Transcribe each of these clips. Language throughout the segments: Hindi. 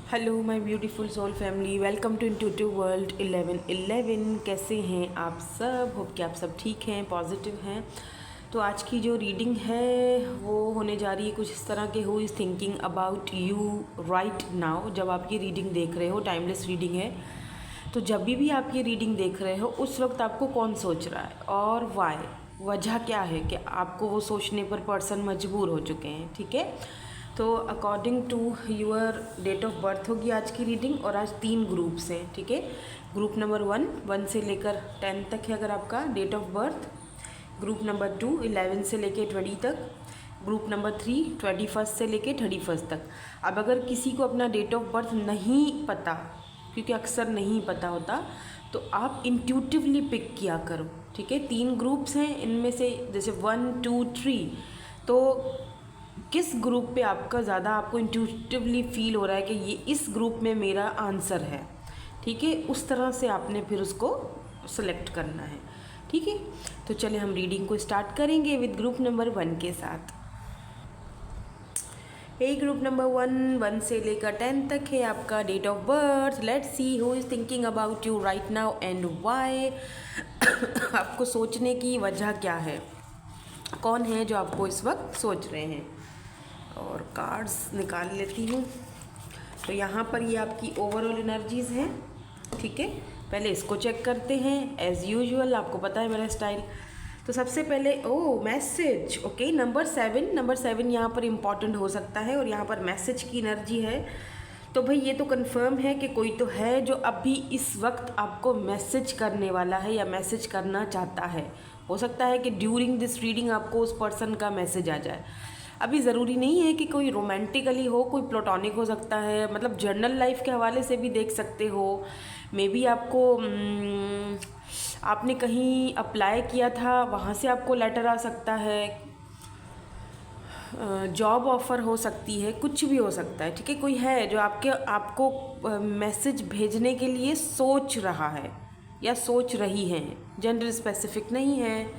Hello my beautiful soul family, welcome to intuitive world 1111। कैसे हैं आप सब? होप कि आप सब ठीक हैं, पॉजिटिव हैं। तो आज की जो रीडिंग है वो होने जा रही है कुछ इस तरह के, who is thinking about you right now. जब आप ये रीडिंग देख रहे हो, टाइमलेस रीडिंग है, तो जब भी आप ये रीडिंग देख रहे हो उस वक्त आपको कौन सोच रहा है और वाई, वजह क्या है कि आपको वो सोचने पर पर्सन मजबूर हो चुके हैं। ठीक है, तो according to your date of birth होगी आज की रीडिंग। और आज 3 ग्रुप्स हैं। ठीक है, ग्रुप नंबर 1 से लेकर 10 तक है अगर आपका date of birth. Group number 2 11 से लेकर 20 तक। ग्रुप नंबर 3 21 से लेकर 31 तक। अब अगर किसी को अपना डेट ऑफ बर्थ नहीं पता, क्योंकि अक्सर नहीं पता होता, तो आप इंट्यूटिवली पिक किया करो। ठीक है, 3 ग्रुप्स हैं, इनमें से जैसे 1 2 3, तो किस ग्रुप पे आपका ज़्यादा आपको इंट्यूटिवली फील हो रहा है कि ये इस ग्रुप में मेरा आंसर है। ठीक है, उस तरह से आपने फिर उसको सेलेक्ट करना है। ठीक है, तो चले हम रीडिंग को स्टार्ट करेंगे विद ग्रुप नंबर 1 के साथ। ग्रुप नंबर 1 से लेकर 10 तक है आपका date of birth. Let's see who is thinking about you right now and why. आपको सोचने की वजह क्या है, कौन है जो आपको इस वक्त सोच रहे हैं। और कार्ड्स निकाल लेती हूँ। तो यहाँ पर ये आपकी ओवरऑल एनर्जीज़ हैं। ठीक है, पहले इसको चेक करते हैं एज़ यूजुअल, आपको पता है मेरा स्टाइल। तो सबसे पहले मैसेज। ओके, नंबर 7 यहाँ पर इम्पॉर्टेंट हो सकता है और यहाँ पर मैसेज की एनर्जी है। तो भाई ये तो कंफर्म है कि कोई तो है जो अभी इस वक्त आपको मैसेज करने वाला है या मैसेज करना चाहता है। हो सकता है कि ड्यूरिंग दिस रीडिंग आपको उस पर्सन का मैसेज आ जाए। अभी ज़रूरी नहीं है कि कोई रोमांटिकली हो, कोई प्लेटोनिक हो सकता है, मतलब जर्नल लाइफ के हवाले से भी देख सकते हो। मे बी आपको आपने कहीं अप्लाई किया था, वहाँ से आपको लेटर आ सकता है, जॉब ऑफ़र हो सकती है, कुछ भी हो सकता है। ठीक है, कोई है जो आपको मैसेज भेजने के लिए सोच रहा है या सोच रही है। जेंडर स्पेसिफिक नहीं है।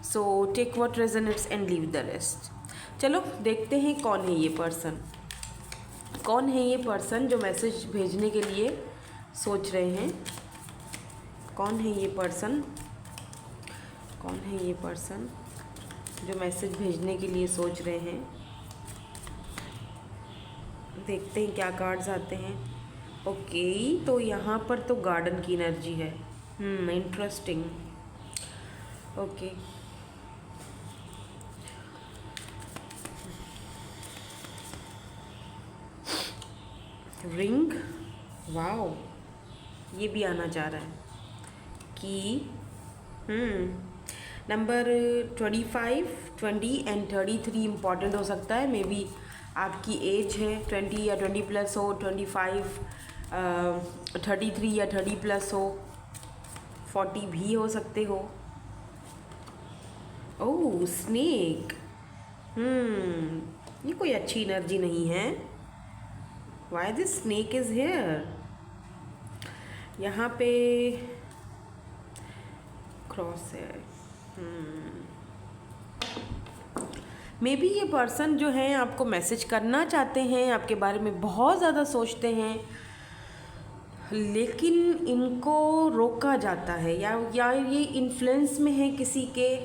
So take what resonates and leave the rest. चलो देखते हैं कौन है ये पर्सन। कौन है ये पर्सन जो मैसेज भेजने के लिए सोच रहे हैं। कौन है ये पर्सन? कौन है ये पर्सन जो मैसेज भेजने के लिए सोच रहे हैं? देखते हैं क्या कार्ड्स आते हैं। ओके, तो यहाँ पर तो गार्डन की एनर्जी है। इंटरेस्टिंग। Okay, ring. वाओ, ये भी आना चाह रहा है कि नंबर 25, 20 एंड 33 इम्पॉर्टेंट हो सकता है। मे बी आपकी एज है 20 या 20 प्लस हो, 25 33 या 30 प्लस हो, 40 भी हो सकते हो। ओह स्नेक। ये कोई अच्छी एनर्जी नहीं है। Why this snake is here? यहाँ पे क्रॉस है। मे बी ये पर्सन जो है आपको मैसेज करना चाहते हैं, आपके बारे में बहुत ज़्यादा सोचते हैं, लेकिन इनको रोका जाता है या ये इन्फ्लुएंस में है किसी के।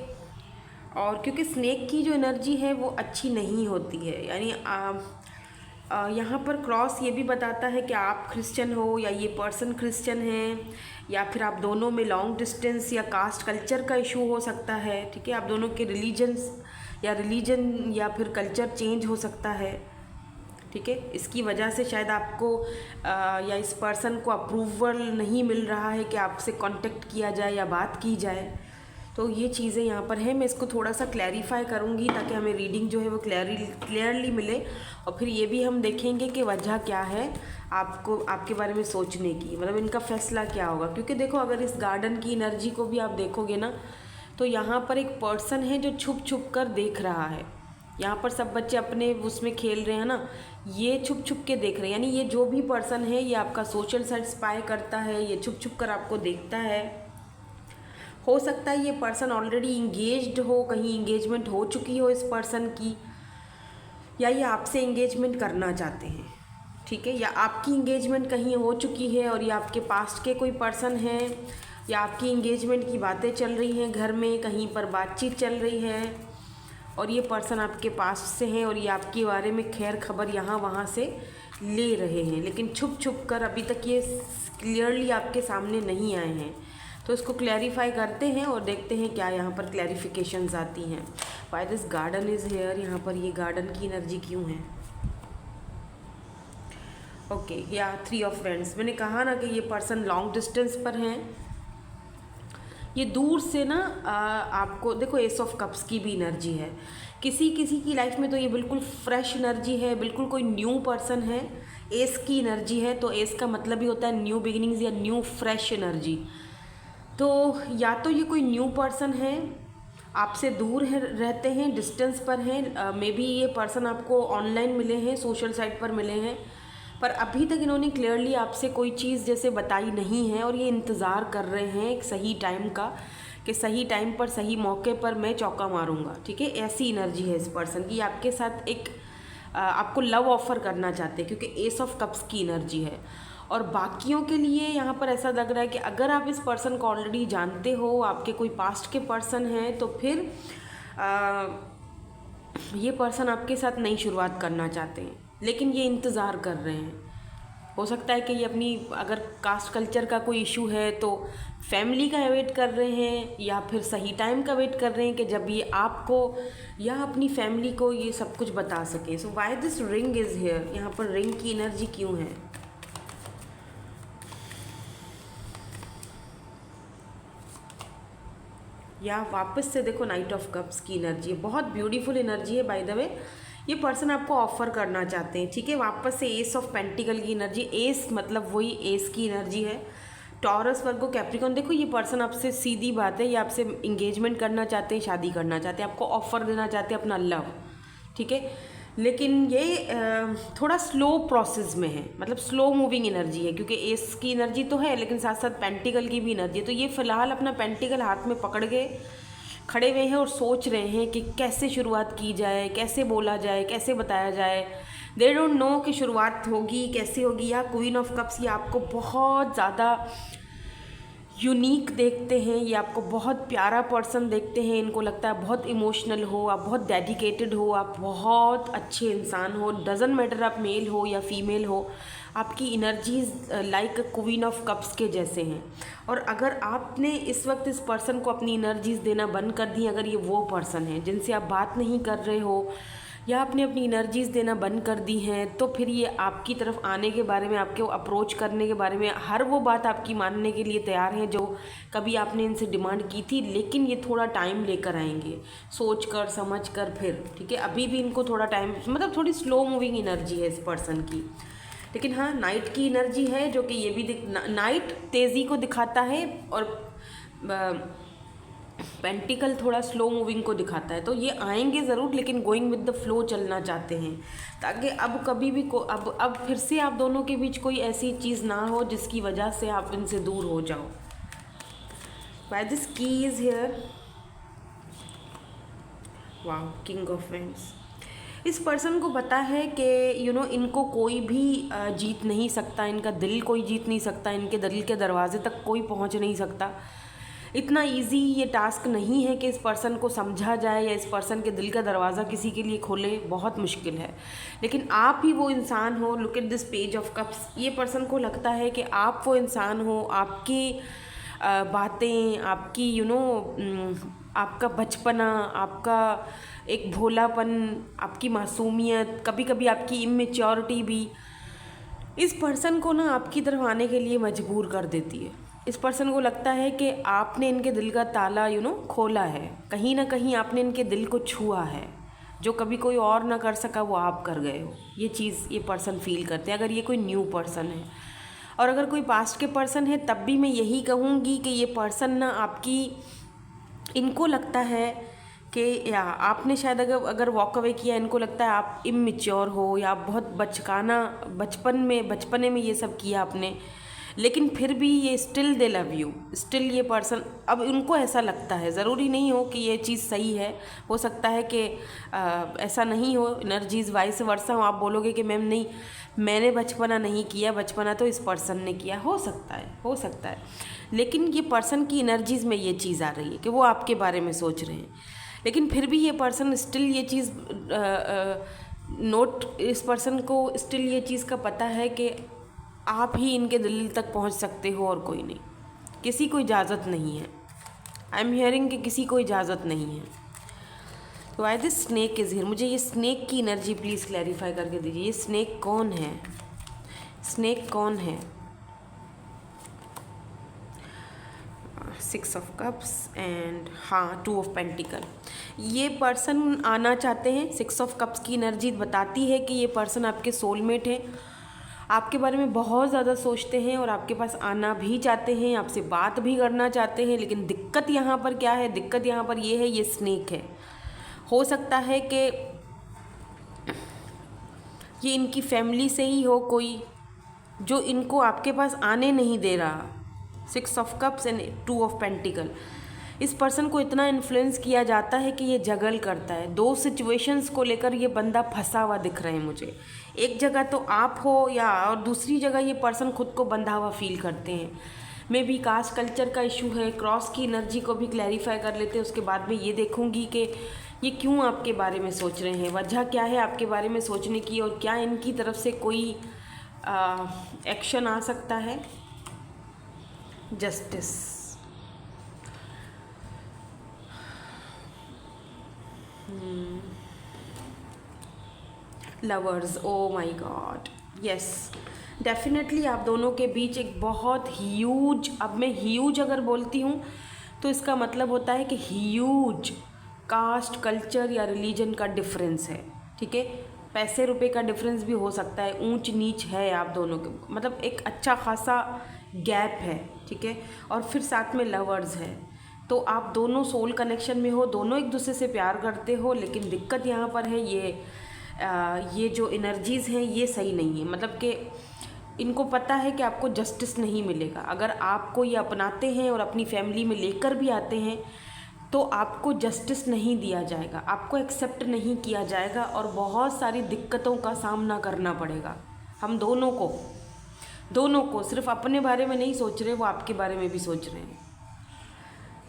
और क्योंकि स्नेक की जो एनर्जी है वो अच्छी नहीं होती है, यानी यहाँ पर क्रॉस ये भी बताता है कि आप क्रिश्चियन हो या ये पर्सन क्रिश्चियन है, या फिर आप दोनों में लॉन्ग डिस्टेंस या कास्ट कल्चर का इशू हो सकता है। ठीक है, आप दोनों के रिलीजन या फिर कल्चर चेंज हो सकता है। ठीक है, इसकी वजह से शायद आपको या इस पर्सन को अप्रूवल नहीं मिल रहा है कि आपसे कांटेक्ट किया जाए या बात की जाए। तो ये चीज़ें यहाँ पर है। मैं इसको थोड़ा सा क्लैरिफाई करूँगी ताकि हमें रीडिंग जो है वो क्लियरली मिले, और फिर ये भी हम देखेंगे कि वजह क्या है आपको आपके बारे में सोचने की, मतलब इनका फैसला क्या होगा। क्योंकि देखो, अगर इस गार्डन की एनर्जी को भी आप देखोगे ना, तो यहाँ पर एक पर्सन है जो छुप छुप कर देख रहा है। यहाँ पर सब बच्चे अपने उसमें खेल रहे हैं ना, ये छुप छुप के देख रहे हैं। यानी ये जो भी पर्सन है ये आपका सोशल साइड स्पाई करता है, ये छुप छुप कर आपको देखता है। हो सकता है ये पर्सन ऑलरेडी इंगेज्ड हो, कहीं इंगेजमेंट हो चुकी हो इस पर्सन की, या ये आपसे इंगेजमेंट करना चाहते हैं। ठीक है, या आपकी इंगेजमेंट कहीं हो चुकी है और ये आपके पास्ट के कोई पर्सन है, या आपकी इंगेजमेंट की बातें चल रही हैं घर में, कहीं पर बातचीत चल रही है और ये पर्सन आपके पास्ट से हैं और ये आपके बारे में खैर खबर यहाँ वहाँ से ले रहे हैं, लेकिन छुप छुप कर अभी तक ये क्लियरली आपके सामने नहीं आए हैं। तो इसको क्लैरिफाई करते हैं और देखते हैं क्या यहाँ पर क्लैरिफिकेशंस आती हैं। Why this garden is here, यहाँ पर ये गार्डन की एनर्जी क्यों है? ओके, या 3 ऑफ फ्रेंड्स। मैंने कहा ना कि ये पर्सन लॉन्ग डिस्टेंस पर हैं, ये दूर से ना आपको देखो, एस ऑफ कप्स की भी एनर्जी है। किसी किसी की लाइफ में तो ये बिल्कुल फ्रेश एनर्जी है, बिल्कुल कोई न्यू पर्सन है। एस की एनर्जी है तो एस का मतलब ही होता है न्यू बिगिनिंग्स या न्यू फ्रेश एनर्जी। तो या तो ये कोई न्यू पर्सन है, आपसे दूर है, रहते हैं, डिस्टेंस पर हैं, मे बी ये पर्सन आपको ऑनलाइन मिले हैं, सोशल साइट पर मिले हैं, पर अभी तक इन्होंने क्लियरली आपसे कोई चीज़ जैसे बताई नहीं है और ये इंतज़ार कर रहे हैं एक सही टाइम का कि सही टाइम पर सही मौके पर मैं चौका मारूंगा। ठीक है, ऐसी एनर्जी है इस पर्सन की। आपके साथ एक आपको लव ऑफर करना चाहते हैं क्योंकि एस ऑफ कप्स की एनर्जी है। और बाकियों के लिए यहाँ पर ऐसा लग रहा है कि अगर आप इस पर्सन को ऑलरेडी जानते हो, आपके कोई पास्ट के पर्सन हैं, तो फिर ये पर्सन आपके साथ नई शुरुआत करना चाहते हैं, लेकिन ये इंतज़ार कर रहे हैं। हो सकता है कि ये अपनी, अगर कास्ट कल्चर का कोई इशू है तो फैमिली का वेट कर रहे हैं, या फिर सही टाइम का वेट कर रहे हैं कि जब ये आपको या अपनी फैमिली को ये सब कुछ बता सकें। So why this ring is here, यहाँ पर रिंग की एनर्जी क्यों है? या वापस से देखो, नाइट ऑफ कप्स की एनर्जी है, बहुत ब्यूटीफुल एनर्जी है बाय द वे। ये पर्सन आपको ऑफर करना चाहते हैं। ठीक है, वापस से एस ऑफ पेंटिकल की एनर्जी, एस मतलब वही एस की एनर्जी है। टॉरस, वर्गो, कैप्रिकॉन। देखो ये पर्सन आपसे, सीधी बात है, ये आपसे इंगेजमेंट करना चाहते हैं, शादी करना चाहते हैं, आपको ऑफर देना चाहते हैं अपना लव। ठीक है, लेकिन ये थोड़ा स्लो प्रोसेस में है, मतलब स्लो मूविंग एनर्जी है, क्योंकि एस की एनर्जी तो है लेकिन साथ साथ पेंटिकल की भी एनर्जी है। तो ये फ़िलहाल अपना पेंटिकल हाथ में पकड़ के खड़े हुए हैं और सोच रहे हैं कि कैसे शुरुआत की जाए, कैसे बोला जाए, कैसे बताया जाए। दे डोंट नो कि शुरुआत होगी कैसे होगी। या क्वीन ऑफ कप्स, ये आपको बहुत ज़्यादा यूनिक देखते हैं, ये आपको बहुत प्यारा पर्सन देखते हैं, इनको लगता है बहुत इमोशनल हो, आप बहुत डेडिकेटेड हो, आप बहुत अच्छे इंसान हो। डज़न्ट मैटर आप मेल हो या फीमेल हो, आपकी energies like queen of cups के जैसे हैं। और अगर आपने इस वक्त इस पर्सन को अपनी एनर्जीज देना बंद कर दी, अगर ये वो पर्सन है जिनसे आप बात नहीं कर रहे हो या आपने अपनी एनर्जीज देना बंद कर दी हैं, तो फिर ये आपकी तरफ आने के बारे में, आपके अप्रोच करने के बारे में, हर वो बात आपकी मानने के लिए तैयार हैं जो कभी आपने इनसे डिमांड की थी। लेकिन ये थोड़ा टाइम लेकर आएंगे, सोच कर समझ कर फिर। ठीक है, अभी भी इनको थोड़ा टाइम, मतलब थोड़ी स्लो मूविंग एनर्जी है इस पर्सन की। लेकिन हाँ, नाइट की एनर्जी है, जो कि ये भी नाइट तेज़ी को दिखाता है और पेंटिकल थोड़ा स्लो मूविंग को दिखाता है। तो ये आएंगे ज़रूर, लेकिन गोइंग विद द फ्लो चलना चाहते हैं, ताकि अब कभी भी अब फिर से आप दोनों के बीच कोई ऐसी चीज़ ना हो जिसकी वजह से आप इनसे दूर हो जाओ। व्हाई दिस की is here, wow, king of vends. इस पर्सन को पता है कि इनको कोई भी जीत नहीं सकता, इनका दिल कोई जीत नहीं सकता, इनके दिल के दरवाजे तक कोई पहुंच नहीं सकता। इतना इजी ये टास्क नहीं है कि इस पर्सन को समझा जाए या इस पर्सन के दिल का दरवाज़ा किसी के लिए खोले, बहुत मुश्किल है। लेकिन आप ही वो इंसान हो। Look at this page of cups. ये पर्सन को लगता है कि आप वो इंसान हो, आपकी बातें, आपकी आपका बचपना, आपका एक भोलापन, आपकी मासूमियत, कभी कभी आपकी इमेच्योरिटी भी इस पर्सन को ना आपकी तरफ आने के लिए मजबूर कर देती है। इस पर्सन को लगता है कि आपने इनके दिल का ताला खोला है, कहीं ना कहीं आपने इनके दिल को छुआ है, जो कभी कोई और ना कर सका वो आप कर गए हो। ये चीज़ ये पर्सन फील करते हैं, अगर ये कोई न्यू पर्सन है। और अगर कोई पास्ट के पर्सन है, तब भी मैं यही कहूँगी कि ये पर्सन ना आपकी, इनको लगता है कि या आपने शायद अगर वॉक अवे किया, इनको लगता है आप इमेच्योर हो या आप बहुत बचपने में ये सब किया आपने। लेकिन फिर भी ये still they love you, still ये पर्सन, अब उनको ऐसा लगता है, ज़रूरी नहीं हो कि ये चीज़ सही है, हो सकता है कि ऐसा नहीं हो, एनर्जीज वाइस वर्सा हो, आप बोलोगे कि मैम नहीं मैंने बचपना नहीं किया, बचपना तो इस पर्सन ने किया, हो सकता है, हो सकता है, लेकिन ये पर्सन की एनर्जीज़ में ये चीज़ आ रही है कि वो आपके बारे में सोच रहे हैं, लेकिन फिर भी ये पर्सन स्टिल ये चीज़ इस पर्सन को स्टिल ये चीज़ का पता है कि आप ही इनके दिल तक पहुंच सकते हो और कोई नहीं, किसी को इजाज़त नहीं है। आई एम हियरिंग कि किसी को इजाज़त नहीं है। तो why this snake is here, मुझे ये स्नेक की एनर्जी प्लीज़ क्लैरिफाई करके दीजिए, ये स्नेक कौन है, स्नेक कौन है। 6 ऑफ कप्स एंड हाँ 2 ऑफ पेंटिकल, ये पर्सन आना चाहते हैं। 6 ऑफ कप्स की एनर्जी बताती है कि ये पर्सन आपके सोलमेट है, आपके बारे में बहुत ज़्यादा सोचते हैं और आपके पास आना भी चाहते हैं, आपसे बात भी करना चाहते हैं, लेकिन दिक्कत यहाँ पर क्या है, दिक्कत यहाँ पर ये है, ये स्नेक है। हो सकता है कि ये इनकी फैमिली से ही हो कोई जो इनको आपके पास आने नहीं दे रहा। 6 of cups and 2 of pentacle, इस पर्सन को इतना इन्फ्लुएंस किया जाता है कि ये जगल करता है। 2 सिचुएशंस को लेकर ये बंदा फंसा हुआ दिख रहा है मुझे, एक जगह तो आप हो या और दूसरी जगह ये पर्सन खुद को बंधा हुआ फील करते हैं। मे बी कास्ट कल्चर का इशू है, क्रॉस की एनर्जी को भी क्लैरिफाई कर लेते हैं, उसके बाद में ये देखूंगी कि ये क्यों आपके बारे में सोच रहे हैं, वजह क्या है आपके बारे में सोचने की, और क्या इनकी तरफ से कोई एक्शन आ सकता है। Justice, lovers, oh my God, yes definitely आप दोनों के बीच एक बहुत ह्यूज, अब मैं ह्यूज अगर बोलती हूँ तो इसका मतलब होता है कि ह्यूज कास्ट कल्चर या रिलीजन का डिफरेंस है, ठीक है। पैसे रुपए का डिफरेंस भी हो सकता है, ऊंच नीच है आप दोनों के, मतलब एक अच्छा खासा गैप है, ठीक है। और फिर साथ में लवर्स है, तो आप दोनों सोल कनेक्शन में हो, दोनों एक दूसरे से प्यार करते हो, लेकिन दिक्कत यहाँ पर है ये जो एनर्जीज़ हैं ये सही नहीं है। मतलब कि इनको पता है कि आपको जस्टिस नहीं मिलेगा, अगर आपको ये अपनाते हैं और अपनी फैमिली में लेकर भी आते हैं तो आपको जस्टिस नहीं दिया जाएगा, आपको एक्सेप्ट नहीं किया जाएगा और बहुत सारी दिक्कतों का सामना करना पड़ेगा। हम दोनों को सिर्फ अपने बारे में नहीं सोच रहे, वो आपके बारे में भी सोच रहे हैं।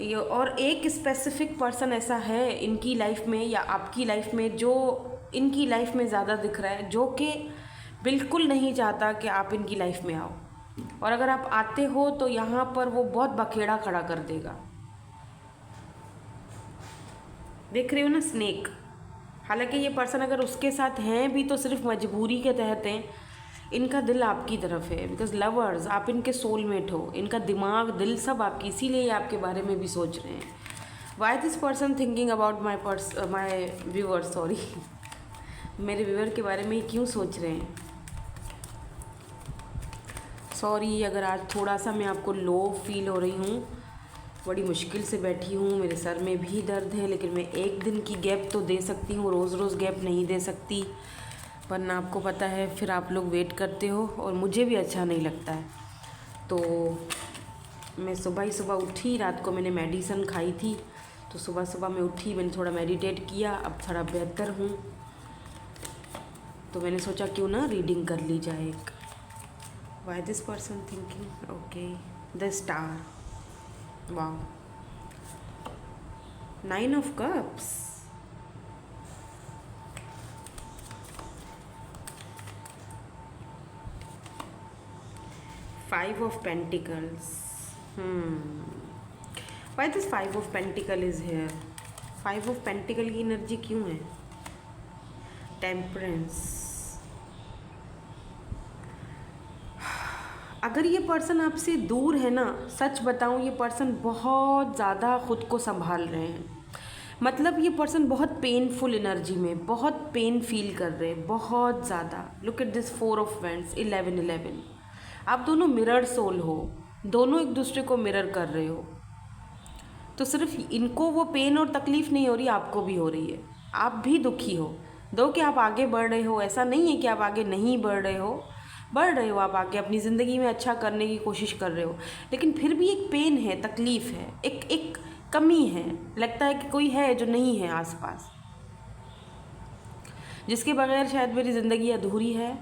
ये और एक स्पेसिफिक पर्सन ऐसा है इनकी लाइफ में या आपकी लाइफ में जो इनकी लाइफ में ज़्यादा दिख रहा है, जो कि बिल्कुल नहीं चाहता कि आप इनकी लाइफ में आओ, और अगर आप आते हो तो यहाँ पर वो बहुत बखेड़ा खड़ा कर देगा। देख रहे हो ना स्नेक, हालांकि ये पर्सन अगर उसके साथ हैं भी तो सिर्फ मजबूरी के तहत हैं, इनका दिल आपकी तरफ है, बिकॉज लवर्स आप इनके सोलमेट हो, इनका दिमाग दिल सब आपकी, इसीलिए आपके बारे में भी सोच रहे हैं। Why this person thinking about my viewer, sorry मेरे व्यूअर के बारे में क्यों सोच रहे हैं। सॉरी अगर आज थोड़ा सा मैं आपको लो फील हो रही हूँ, बड़ी मुश्किल से बैठी हूँ, मेरे सर में भी दर्द है, लेकिन मैं एक दिन की गैप तो दे सकती हूँ, रोज़ रोज़ गैप नहीं दे सकती, वरना आपको पता है फिर आप लोग वेट करते हो और मुझे भी अच्छा नहीं लगता है। तो मैं सुबह ही सुबह उठी, रात को मैंने मेडिसिन खाई थी, तो सुबह सुबह मैं उठी, मैंने थोड़ा मेडिटेट किया, अब थोड़ा बेहतर हूँ, तो मैंने सोचा क्यों ना रीडिंग कर ली जाए एक। Why this person thinking, okay the star, wow 9 of cups, Five of Pentacles. Why this 5 of Pentacle is here? 5 of Pentacle की एनर्जी क्यों है? टेम्परेंस, अगर ये पर्सन आपसे दूर है ना, सच बताऊं ये पर्सन बहुत ज़्यादा खुद को संभाल रहे हैं, मतलब ये पर्सन बहुत पेनफुल एनर्जी में, बहुत पेन फील कर रहे हैं, बहुत ज़्यादा। Look at this 4 of vents, 11 आप दोनों मिरर सोल हो, दोनों एक दूसरे को मिरर कर रहे हो, तो सिर्फ इनको वो पेन और तकलीफ़ नहीं हो रही, आपको भी हो रही है, आप भी दुखी हो। दो कि आप आगे बढ़ रहे हो, ऐसा नहीं है कि आप आगे नहीं बढ़ रहे हो, बढ़ रहे हो, आप आगे अपनी ज़िंदगी में अच्छा करने की कोशिश कर रहे हो, लेकिन फिर भी एक पेन है, तकलीफ़ है, एक कमी है, लगता है कि कोई है जो नहीं है आसपास, जिसके बगैर शायद मेरी ज़िंदगी अधूरी है।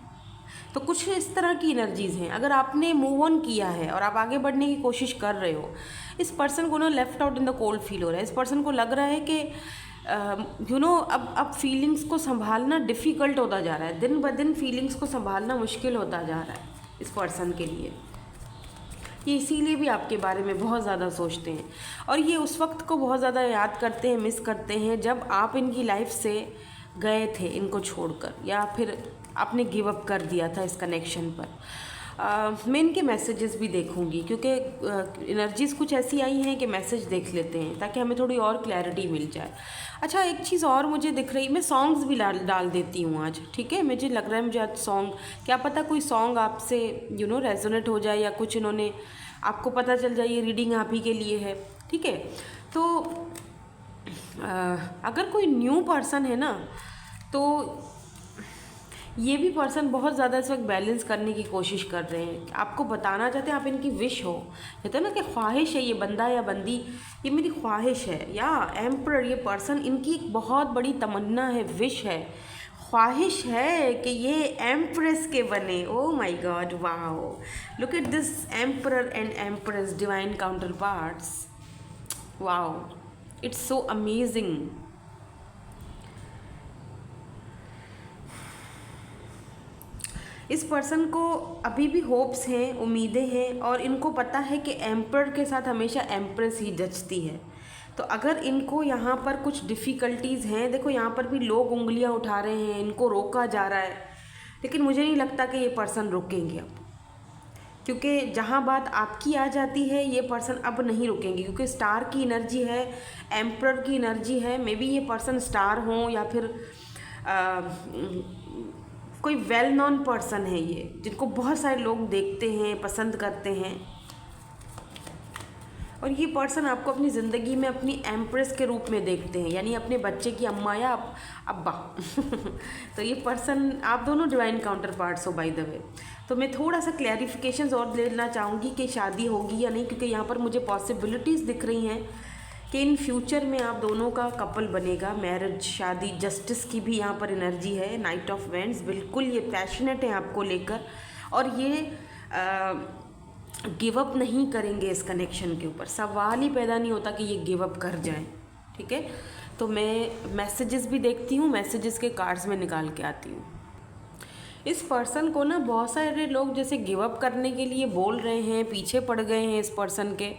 तो कुछ इस तरह की एनर्जीज़ हैं। अगर आपने मूव ऑन किया है और आप आगे बढ़ने की कोशिश कर रहे हो, इस पर्सन को ना left out in the cold feel हो रहा है। इस पर्सन को लग रहा है कि अब फीलिंग्स को संभालना डिफ़िकल्ट होता जा रहा है, दिन ब दिन फीलिंग्स को संभालना मुश्किल होता जा रहा है इस पर्सन के लिए। ये इसीलिए भी आपके बारे में बहुत ज़्यादा सोचते हैं और ये उस वक्त को बहुत ज़्यादा याद करते हैं, मिस करते हैं जब आप इनकी लाइफ से गए थे इनको छोड़कर, या फिर आपने गिव अप कर दिया था इस कनेक्शन पर। मैं इनके मैसेजेस भी देखूंगी क्योंकि एनर्जीज़ कुछ ऐसी आई हैं कि मैसेज देख लेते हैं ताकि हमें थोड़ी और क्लैरिटी मिल जाए। अच्छा, एक चीज़ और मुझे दिख रही, मैं सॉन्ग्स भी डाल देती हूँ आज, ठीक है। मुझे लग रहा है मुझे आज सॉन्ग, क्या पता कोई सॉन्ग आपसे रेजोनेट हो जाए या कुछ इन्होंने आपको पता चल जाए ये रीडिंग आप ही के लिए है, ठीक है। तो अगर कोई न्यू पर्सन है ना, तो ये भी पर्सन बहुत ज़्यादा इस वक्त बैलेंस करने की कोशिश कर रहे हैं, आपको बताना चाहते हैं, आप इनकी विश हो, कहते हैं ना कि ख्वाहिश है, ये बंदा या बंदी ये मेरी ख्वाहिश है, या एम्परर ये पर्सन इनकी एक बहुत बड़ी तमन्ना है, विश है, ख्वाहिश है कि ये एम्प्रेस के बने। Oh my God, wow, look at this emperor and empress, divine counter parts, wow, it's so amazing. इस पर्सन को अभी भी होप्स हैं, उम्मीदें हैं, और इनको पता है कि एम्पर के साथ हमेशा एम्प्रेस ही जचती है। तो अगर इनको यहाँ पर कुछ डिफ़िकल्टीज़ हैं, देखो यहाँ पर भी लोग उंगलियाँ उठा रहे हैं, इनको रोका जा रहा है, लेकिन मुझे नहीं लगता कि ये पर्सन रुकेंगे अब, क्योंकि जहाँ बात आपकी आ जाती है ये पर्सन अब नहीं रुकेंगे, क्योंकि स्टार की एनर्जी है, एम्प्रर की एनर्जी है। मे बी ये पर्सन स्टार हों या फिर कोई वेल नोन पर्सन है ये, जिनको बहुत सारे लोग देखते हैं, पसंद करते हैं, और ये पर्सन आपको अपनी ज़िंदगी में अपनी एम्प्रेस के रूप में देखते हैं, यानी अपने बच्चे की अम्मा या अब्बा। तो ये पर्सन, आप दोनों डिवाइन काउंटर पार्ट्स हो बाय द वे। तो मैं थोड़ा सा क्लैरिफिकेशंस और लेना चाहूँगी कि शादी होगी या नहीं, क्योंकि यहाँ पर मुझे पॉसिबिलिटीज़ दिख रही हैं कि इन फ्यूचर में आप दोनों का कपल बनेगा, मैरिज, शादी, जस्टिस की भी यहाँ पर एनर्जी है, नाइट ऑफ वेंड्स, बिल्कुल ये पैशनेट है आपको लेकर, और ये गिव अप नहीं करेंगे इस कनेक्शन के ऊपर। सवाल ही पैदा नहीं होता कि ये गिव अप कर जाएं, ठीक है। तो मैं मैसेजेस भी देखती हूँ, मैसेजेस के कार्ड्स में निकाल के आती हूँ। इस पर्सन को ना बहुत सारे लोग जैसे गिव अप करने के लिए बोल रहे हैं, पीछे पड़ गए हैं इस पर्सन के।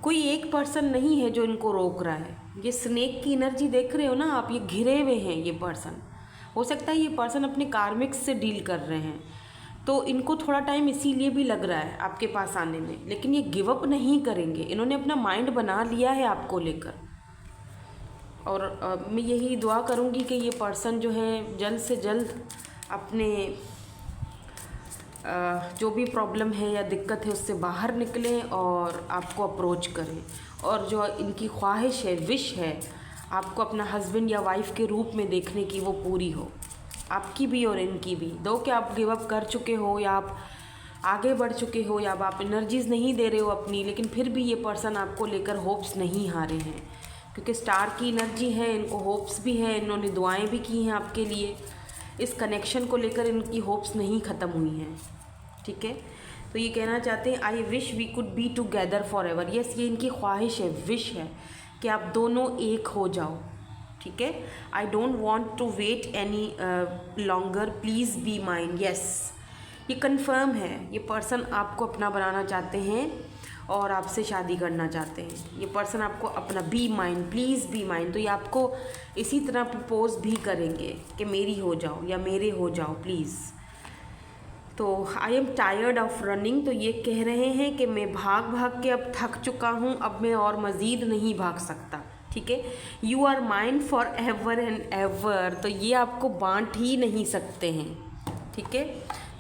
कोई एक पर्सन नहीं है जो इनको रोक रहा है। ये स्नेक की एनर्जी देख रहे हो ना आप, ये घिरे हुए हैं ये पर्सन। हो सकता है ये पर्सन अपने कार्मिक्स से डील कर रहे हैं, तो इनको थोड़ा टाइम इसीलिए भी लग रहा है आपके पास आने में, लेकिन ये गिव अप नहीं करेंगे। इन्होंने अपना माइंड बना लिया है आपको लेकर, और मैं यही दुआ करूँगी कि ये पर्सन जो है जल्द से जल्द अपने जो भी प्रॉब्लम है या दिक्कत है उससे बाहर निकलें और आपको अप्रोच करें, और जो इनकी ख्वाहिश है, विश है, आपको अपना हस्बैंड या वाइफ के रूप में देखने की, वो पूरी हो, आपकी भी और इनकी भी। दो कि आप गिव अप कर चुके हो या आप आगे बढ़ चुके हो या आप एनर्जीज़ नहीं दे रहे हो अपनी, लेकिन फिर भी ये पर्सन आपको लेकर होप्स नहीं हारे हैं, क्योंकि स्टार की एनर्जी है, इनको होप्स भी है, इन्होंने दुआएं भी की हैं आपके लिए। इस कनेक्शन को लेकर इनकी होप्स नहीं ख़त्म हुई हैं, ठीक है। तो ये कहना चाहते हैं, I wish we could be together for ever. Yes, ये इनकी ख्वाहिश है, विश है कि आप दोनों एक हो जाओ, ठीक है। I don't want to wait any longer, please be mine. Yes, ये कन्फर्म है, ये पर्सन आपको अपना बनाना चाहते हैं और आपसे शादी करना चाहते हैं। ये पर्सन आपको अपना, be mine, please be mine. तो ये आपको इसी तरह प्रपोज भी करेंगे कि मेरी हो जाओ या मेरे हो जाओ प्लीज़। तो I am tired of running, तो ये कह रहे हैं कि मैं भाग भाग के अब थक चुका हूँ, अब मैं और मज़ीद नहीं भाग सकता, ठीक है। You are mine for ever and ever, तो ये आपको बांट ही नहीं सकते हैं, ठीक है।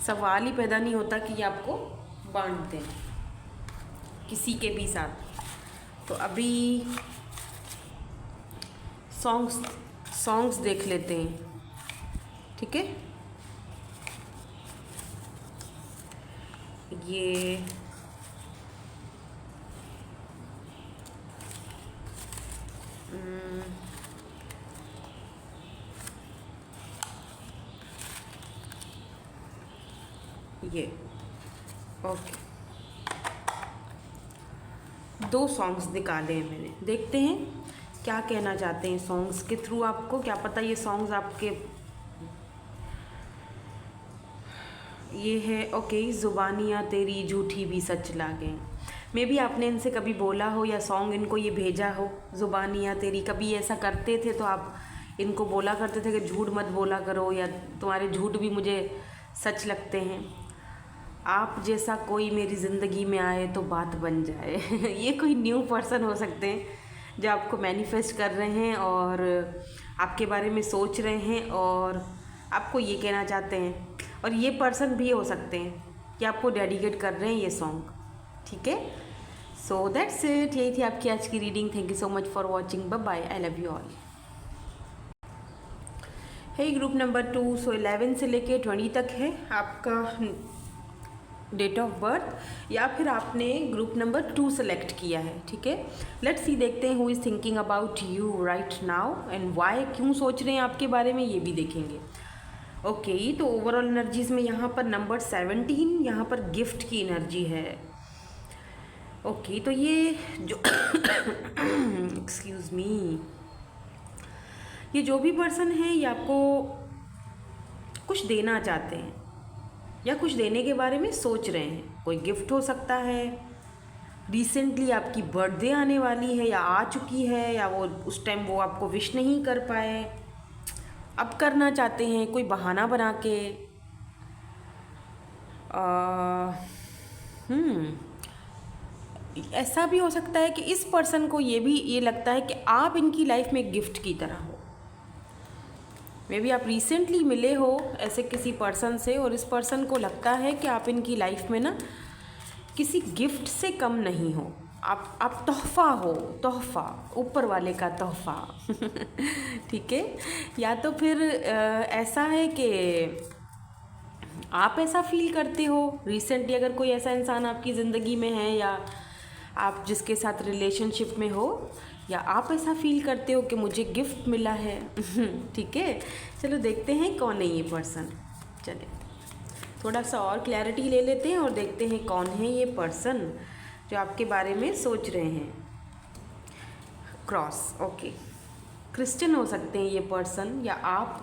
सवाल ही पैदा नहीं होता कि ये आपको बांट दें किसी के भी साथ। तो अभी सॉन्ग्स देख लेते हैं, ठीक है। ये ये ओके, 2 सॉन्ग्स निकाले हैं मैंने। देखते हैं क्या कहना चाहते हैं सॉन्ग्स के थ्रू। आपको क्या पता ये सॉन्ग्स आपके ये है ओके, ज़ुबानियाँ तेरी झूठी भी सच लागे। मे भी आपने इनसे कभी बोला हो या सॉन्ग इनको ये भेजा हो, ज़ुबानियाँ तेरी। कभी ऐसा करते थे तो आप इनको बोला करते थे कि झूठ मत बोला करो, या तुम्हारे झूठ भी मुझे सच लगते हैं। आप जैसा कोई मेरी ज़िंदगी में आए तो बात बन जाए। ये कोई न्यू पर्सन हो सकते हैं जो आपको मैनिफेस्ट कर रहे हैं और आपके बारे में सोच रहे हैं और आपको ये कहना चाहते हैं। और ये पर्सन भी हो सकते हैं कि आपको डेडिकेट कर रहे हैं ये सॉन्ग, ठीक है। सो दैट्स इट, यही थी आपकी आज की reading. Thank you so much for watching, bye bye, I love you all. Hi group number 2, so 11 से लेके 20 तक है आपका डेट ऑफ बर्थ, या फिर आपने ग्रुप नंबर 2 सेलेक्ट किया है, ठीक है। लेट्स सी, देखते हैं who is thinking about you right now and why, क्यों सोच रहे हैं आपके बारे में, ये भी देखेंगे। ओके तो ओवरऑल एनर्जीज में यहाँ पर नंबर 17, यहाँ पर गिफ्ट की एनर्जी है। ओके तो ये जो एक्सक्यूज़ मी, ये जो भी पर्सन है ये आपको कुछ देना चाहते हैं या कुछ देने के बारे में सोच रहे हैं। कोई गिफ्ट हो सकता है, रिसेंटली आपकी बर्थडे आने वाली है या आ चुकी है, या वो उस टाइम वो आपको विश नहीं कर पाए, अब करना चाहते हैं कोई बहाना बना के। ऐसा भी हो सकता है कि इस पर्सन को ये लगता है कि आप इनकी लाइफ में गिफ्ट की तरह हो। मे बी आप रिसेंटली मिले हो ऐसे किसी पर्सन से और इस पर्सन को लगता है कि आप इनकी लाइफ में ना किसी गिफ्ट से कम नहीं हो। आप तोहफ़ा हो, तोहफ़ा, ऊपर वाले का तोहफ़ा। ठीक है। या तो फिर ऐसा है कि आप ऐसा फील करते हो रिसेंटली, अगर कोई ऐसा इंसान आपकी ज़िंदगी में है या आप जिसके साथ रिलेशनशिप में हो, या आप ऐसा फील करते हो कि मुझे गिफ्ट मिला है। ठीक है, चलो देखते हैं कौन है ये पर्सन। चले थोड़ा सा और क्लैरिटी ले लेते हैं और देखते हैं कौन है ये पर्सन जो आपके बारे में सोच रहे हैं। क्रॉस, ओके, क्रिश्चियन हो सकते हैं ये पर्सन, या आप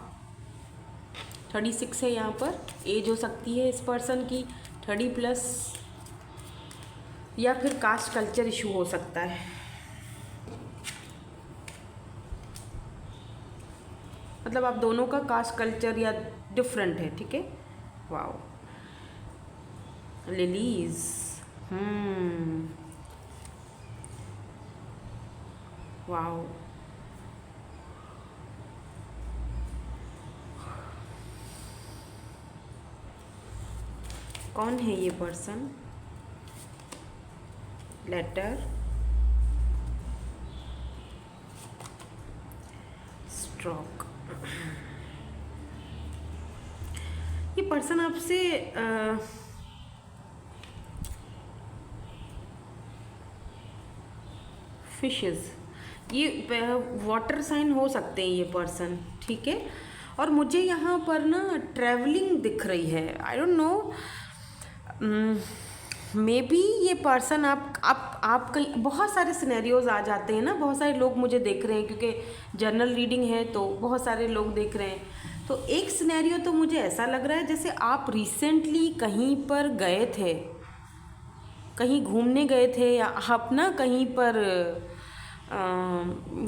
36 है यहाँ पर, एज हो सकती है इस पर्सन की 30+, या फिर कास्ट कल्चर इशू हो सकता है। मतलब आप दोनों का कास्ट कल्चर या डिफरेंट है, ठीक है। वाओ, लिलीज, वाओ, कौन है ये पर्सन? Letter, stroke. ये पर्सन आपसे फिशेस, ये वाटर साइन हो सकते हैं ये पर्सन, ठीक है। और मुझे यहाँ पर ना ट्रैवलिंग दिख रही है, I don't know, may be ये पर्सन आप कहीं, बहुत सारे सिनेरियोज आ जाते हैं ना, बहुत सारे लोग मुझे देख रहे हैं क्योंकि जर्नल रीडिंग है तो बहुत सारे लोग देख रहे हैं। तो एक सिनेरियो तो मुझे ऐसा लग रहा है जैसे आप रिसेंटली कहीं पर गए थे, कहीं घूमने गए थे, या आप ना कहीं पर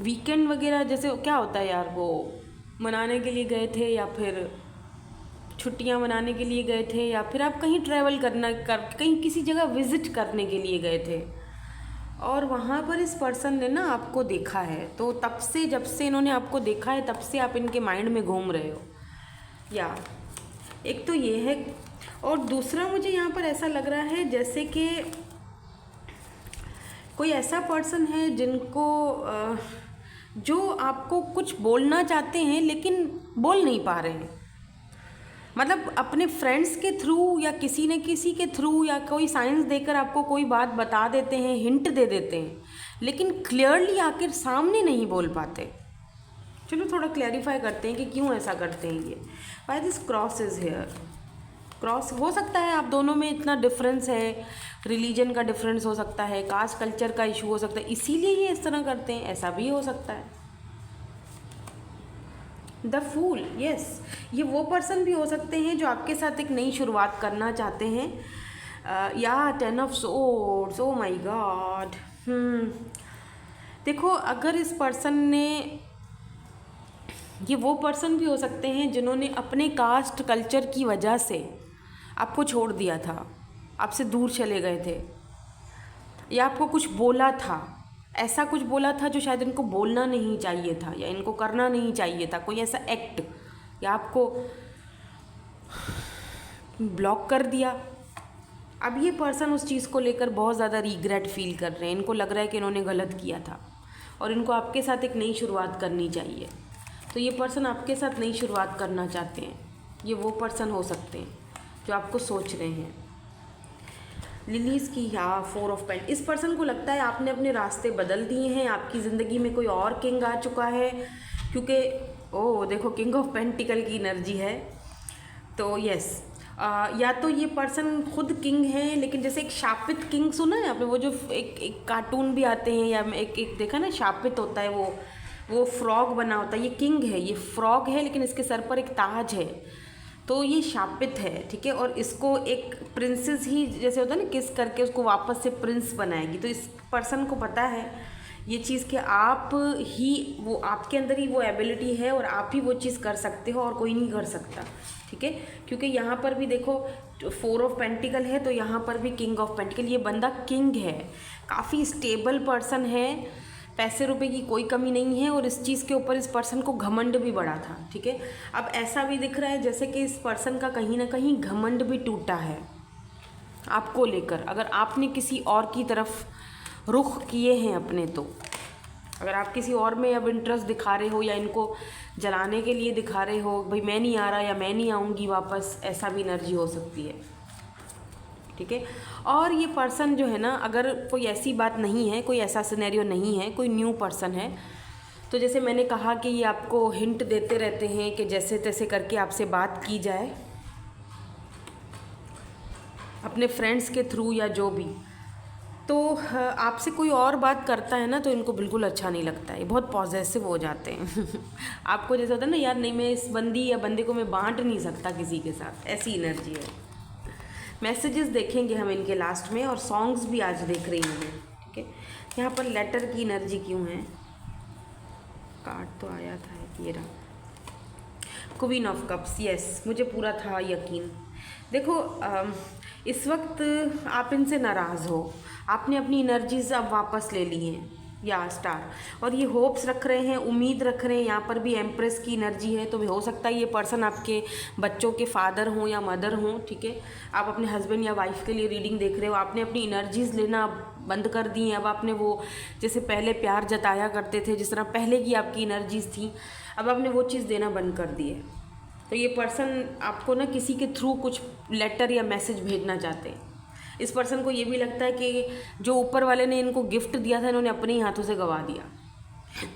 वीकेंड वगैरह जैसे क्या होता है यार, वो मनाने के लिए गए थे, या फिर छुट्टियां मनाने के लिए गए थे, या फिर आप कहीं ट्रैवल कहीं किसी जगह विज़िट करने के लिए गए थे और वहाँ पर इस पर्सन ने ना आपको देखा है। तो तब से, जब से इन्होंने आपको देखा है तब से आप इनके माइंड में घूम रहे हो। या एक तो ये है, और दूसरा मुझे यहाँ पर ऐसा लग रहा है जैसे कि कोई ऐसा पर्सन है जिनको जो आपको कुछ बोलना चाहते हैं लेकिन बोल नहीं पा रहे हैं। मतलब अपने फ्रेंड्स के थ्रू या किसी न किसी के थ्रू या कोई साइंस देकर आपको कोई बात बता देते हैं, हिंट दे देते हैं, लेकिन क्लियरली आकर सामने नहीं बोल पाते। चलो थोड़ा क्लैरिफाई करते हैं कि क्यों ऐसा करते हैं ये। Why this cross is here. Cross हो सकता है आप दोनों में इतना डिफरेंस है, रिलीजन का डिफरेंस हो सकता है, कास्ट कल्चर का इशू हो सकता है, इसीलिए ये इस तरह करते हैं, ऐसा भी हो सकता है। द फूल, यस, ये वो पर्सन भी हो सकते हैं जो आपके साथ एक नई शुरुआत करना चाहते हैं। या 10 of swords, oh my God. देखो अगर इस पर्सन ने, ये वो पर्सन भी हो सकते हैं जिन्होंने अपने कास्ट कल्चर की वजह से आपको छोड़ दिया था, आपसे दूर चले गए थे, या आपको कुछ बोला था, ऐसा कुछ बोला था जो शायद इनको बोलना नहीं चाहिए था या इनको करना नहीं चाहिए था, कोई ऐसा एक्ट, या आपको ब्लॉक कर दिया। अब ये पर्सन उस चीज़ को लेकर बहुत ज़्यादा रिग्रेट फील कर रहे हैं, इनको लग रहा है कि इन्होंने गलत किया था और इनको आपके साथ एक नई शुरुआत करनी चाहिए। तो ये पर्सन आपके साथ नई शुरुआत करना चाहते हैं। ये वो पर्सन हो सकते हैं जो आपको सोच रहे हैं। लिलीज़ की, या 4 ऑफ पेंट, इस पर्सन को लगता है आपने अपने रास्ते बदल दिए हैं, आपकी ज़िंदगी में कोई और किंग आ चुका है, क्योंकि ओह देखो किंग ऑफ पेंटिकल की एनर्जी है। तो यस, या तो ये पर्सन खुद किंग है, लेकिन जैसे एक शापित किंग सुना है आपने, वो जो एक कार्टून भी आते हैं, या एक देखा ना, शापित होता है वो फ्रॉग बना होता है, ये किंग है, ये फ्रॉग है लेकिन इसके सर पर एक ताज है, तो ये शापित है, ठीक है। और इसको एक प्रिंसेस ही जैसे होता है ना, किस करके उसको वापस से प्रिंस बनाएगी। तो इस पर्सन को पता है ये चीज़ कि आप ही वो, आपके अंदर ही वो एबिलिटी है और आप ही वो चीज़ कर सकते हो और कोई नहीं कर सकता, ठीक है। क्योंकि यहाँ पर भी देखो 4 ऑफ पेंटिकल है, तो यहाँ पर भी किंग ऑफ पेंटिकल, ये बंदा किंग है, काफ़ी स्टेबल पर्सन है, पैसे रुपए की कोई कमी नहीं है, और इस चीज़ के ऊपर इस पर्सन को घमंड भी बढ़ा था, ठीक है। अब ऐसा भी दिख रहा है जैसे कि इस पर्सन का कहीं ना कहीं घमंड भी टूटा है आपको लेकर। अगर आपने किसी और की तरफ रुख किए हैं अपने, तो अगर आप किसी और में अब इंटरेस्ट दिखा रहे हो या इनको जलाने के लिए दिखा रहे हो, भाई मैं नहीं आ रहा या मैं नहीं आऊँगी वापस, ऐसा भी एनर्जी हो सकती है, ठीक है। और ये पर्सन जो है ना, अगर कोई ऐसी बात नहीं है, कोई ऐसा सिनेरियो नहीं है, कोई न्यू पर्सन है, तो जैसे मैंने कहा कि ये आपको हिंट देते रहते हैं कि जैसे तैसे करके आपसे बात की जाए अपने फ्रेंड्स के थ्रू या जो भी। तो आपसे कोई और बात करता है ना, तो इनको बिल्कुल अच्छा नहीं लगता है, ये बहुत पॉजेसिव हो जाते हैं आपको जैसा होता है ना, यार नहीं मैं इस बंदी या बंदे को मैं बांट नहीं सकता किसी के साथ, ऐसी एनर्जी है। मैसेजेस देखेंगे हम इनके लास्ट में, और सॉन्ग्स भी आज देख रही हूँ मैं, ठीक है। यहाँ पर लेटर की एनर्जी क्यों है, कार्ड तो आया था, ये रहा क्वीन ऑफ कप्स। यस, मुझे पूरा था यकीन। देखो इस वक्त आप इनसे नाराज़ हो, आपने अपनी एनर्जीज अब वापस ले ली हैं, या स्टार, और ये होप्स रख रहे हैं, उम्मीद रख रहे हैं। यहाँ पर भी एम्प्रेस की एनर्जी है, तो हो सकता है ये पर्सन आपके बच्चों के फादर हों या मदर हों, ठीक है। आप अपने हस्बैंड या वाइफ के लिए रीडिंग देख रहे हो, आपने अपनी एनर्जीज़ लेना बंद कर दी हैं। अब आपने वो जैसे पहले प्यार जताया करते थे, जिस तरह पहले की आपकी एनर्जीज़ थी, अब आपने वो चीज़ देना बंद कर दी है। तो ये पर्सन आपको ना किसी के थ्रू कुछ लेटर या मैसेज भेजना चाहते हैं। इस पर्सन को ये भी लगता है कि जो ऊपर वाले ने इनको गिफ्ट दिया था, इन्होंने अपने ही हाथों से गंवा दिया।